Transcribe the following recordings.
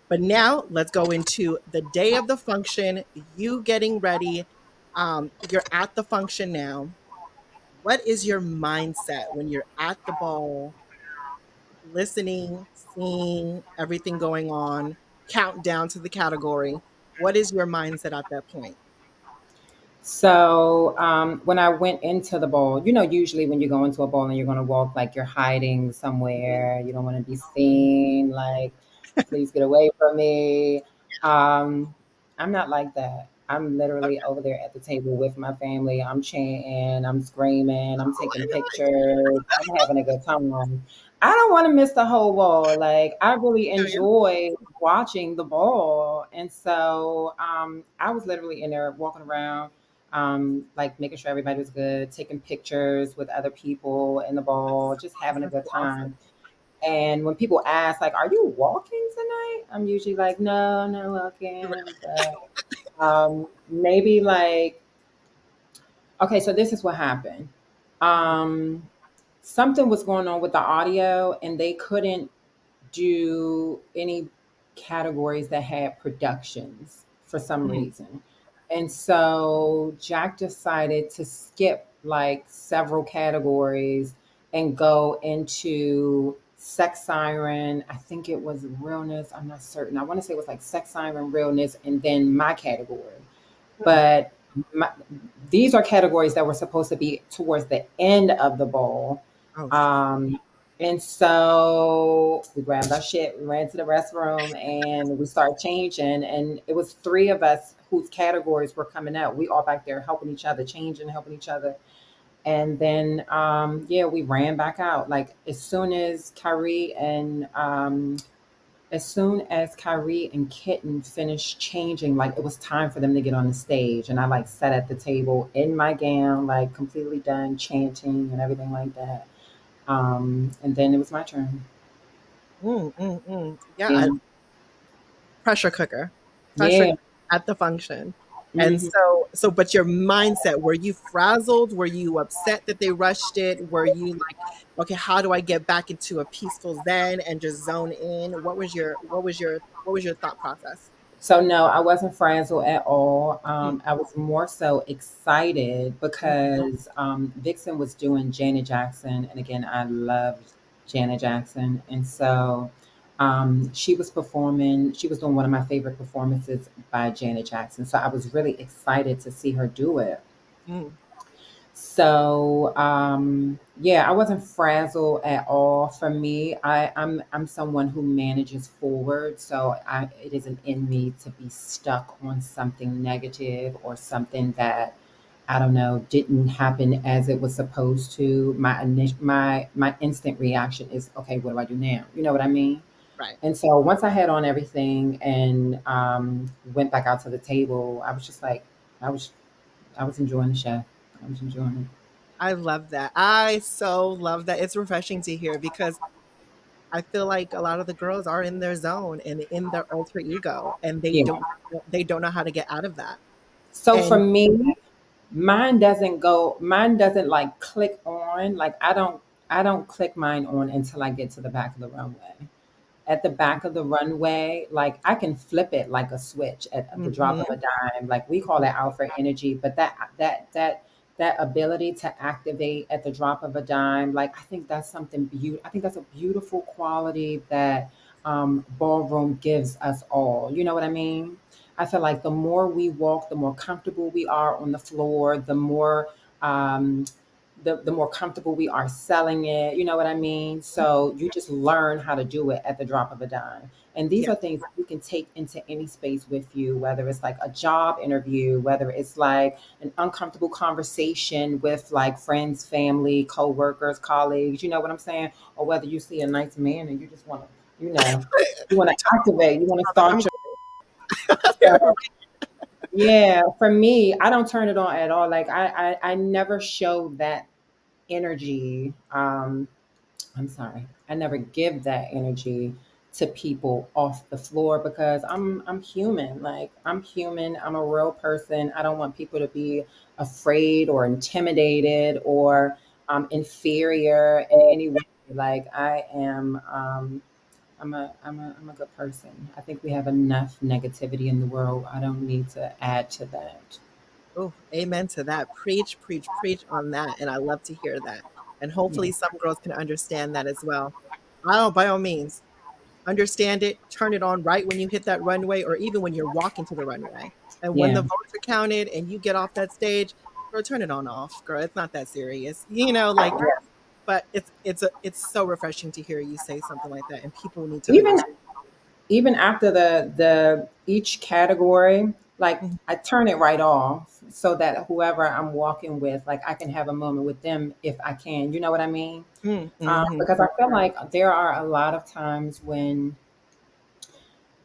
But now let's go into the day of the function, you getting ready. You're at the function now. What is your mindset when you're at the ball, listening, seeing everything going on, countdown to the category? What is your mindset at that point? So when I went into the ball, usually when you go into a ball and you're going to walk, like you're hiding somewhere, you don't want to be seen, like, please get away from me. Um, I'm not like that. I'm literally over there at the table with my family. I'm chanting, I'm screaming, I'm taking pictures, I'm having a good time. I don't want to miss the whole ball. Like, I really enjoy watching the ball. And so I was literally in there walking around, like making sure everybody was good, taking pictures with other people in the ball, just having a That's good so awesome. time. And when people ask, like, "Are you walking tonight?" I'm usually like, "No, not walking." But maybe like, okay, so this is what happened. Um, Something was going on with the audio, and they couldn't do any categories that had productions for some Mhm. reason. And so Jack decided to skip like several categories and go into sex siren. I think it was realness. I'm not certain. I want to say it was like sex siren, realness, and then my category. Mhm. But my, these are categories that were supposed to be towards the end of the bowl. Oh, Um, and so we grabbed our shit, we ran to the restroom, and we started changing. And it was three of us whose categories were coming out. We all back there helping each other, changing, helping each other. And then, yeah, we ran back out. Like as soon as Kyrie and Kitten finished changing, like it was time for them to get on the stage. And I like sat at the table in my gown, like completely done chanting and everything like that. And then it was my turn. Yeah, Yeah. pressure cooker, pressure Yeah. at the function. And Mhm. but your mindset, were you frazzled? Were you upset that they rushed it? Were you like, okay, how do I get back into a peaceful zen and just zone in? What was your thought process? So no, I wasn't frazzled at all. Mm, I was more so excited because Vixen was doing Janet Jackson, and again, I loved Janet Jackson, and so she was performing. She was doing one of my favorite performances by Janet Jackson, so I was really excited to see her do it. mm, So yeah, I wasn't frazzled at all. For me, I'm someone who manages forward, so it isn't in me to be stuck on something negative or something that I don't know didn't happen as it was supposed to. My instant reaction is, okay, what do I do now? You know what I mean? right. And so once I had on everything and went back out to the table, I was just like, I was I was enjoying the show. I was enjoying it. I love that. I so love that. It's refreshing to hear because I feel like a lot of the girls are in their zone and in their alter ego, and they Yeah. don't know how to get out of that. So for And me, mine doesn't like click on, like I don't click mine on until I get to the back of the runway. At the back of the runway, like I can flip it like a switch at the drop of mhm, a dime. Like we call it alpha energy, but that ability to activate at the drop of a dime, like I think that's something beautiful. I think that's a beautiful quality that ballroom gives us all. You know what I mean? I feel like the more we walk, the more comfortable we are on the floor, um, the more comfortable we are selling it. You know what I mean? So you just learn how to do it at the drop of a dime. And these yeah, are things that you can take into any space with you, whether it's like a job interview, whether it's like an uncomfortable conversation with like friends, family, co-workers, colleagues, you know what I'm saying? Or whether you see a nice man and you just want to, you want to activate, you want to like, I'm start your. going. Yeah, for me, I don't turn it on at all. Like I never show that energy. I'm sorry, I never give that energy to people off the floor because I'm human. Like I'm human. I'm a real person. I don't want people to be afraid or intimidated or inferior in any way. Like I am. I'm a good person. I think we have enough negativity in the world. I don't need to add to that. Oh, amen to that. Preach, preach, preach on that. And I love to hear that. And Yeah. hopefully some girls can understand that as well. Oh, by all means, understand it, turn it on right when you hit that runway, or even when you're walking to the runway. And when the Yeah. votes are counted and you get off that stage, girl, turn it on off. Girl, it's not that serious. You know, like, but it's so refreshing to hear you say something like that. And people need to Even understand. even after the each category, like Mhm. I turn it right off so that whoever I'm walking with, like I can have a moment with them if I can. You know what I mean? Mm-hmm. Because I feel like there are a lot of times when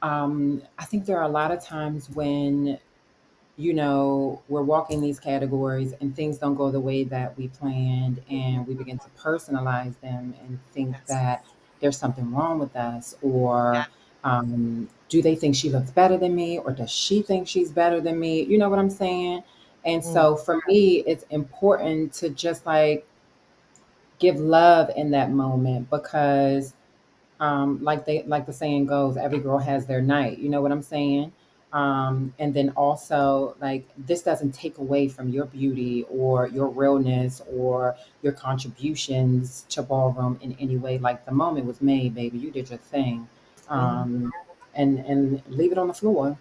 I think there are a lot of times when we're walking these categories and things don't go the way that we planned, and we begin to personalize them and think Yes. that there's something wrong with us, or Yes. do they think she looks better than me, or does she think she's better than me? You know what I'm saying? And Mm, so for me, it's important to just like give love in that moment because like the saying goes, every girl has their night. You know what I'm saying? And then also, like, this doesn't take away from your beauty or your realness or your contributions to ballroom in any way. Like, the moment was made, baby. You did your thing, mhm. and leave it on the floor.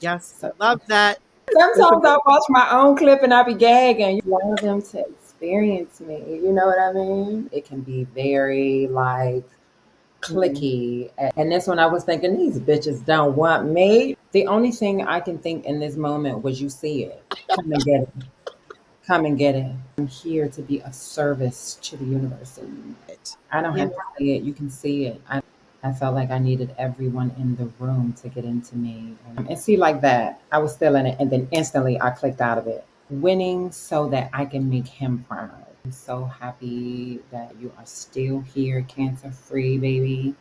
Yes. So Love that. Listen, sometimes I watch my own clip and I be gagging. You want them to experience me. You know what I mean? It can be very like mm, clicky. And this one I was thinking, these bitches don't want me. The only thing I can think in this moment was you see it. Come and get it. Come and get it. I'm here to be of service to the universe. And it. I don't You have know, to say it. You can see it. I felt like I needed everyone in the room to get into me. And see, like that, I was still in it. And then instantly I clicked out of it. Winning so that I can make him proud. I'm so happy that you are still here, cancer free, baby.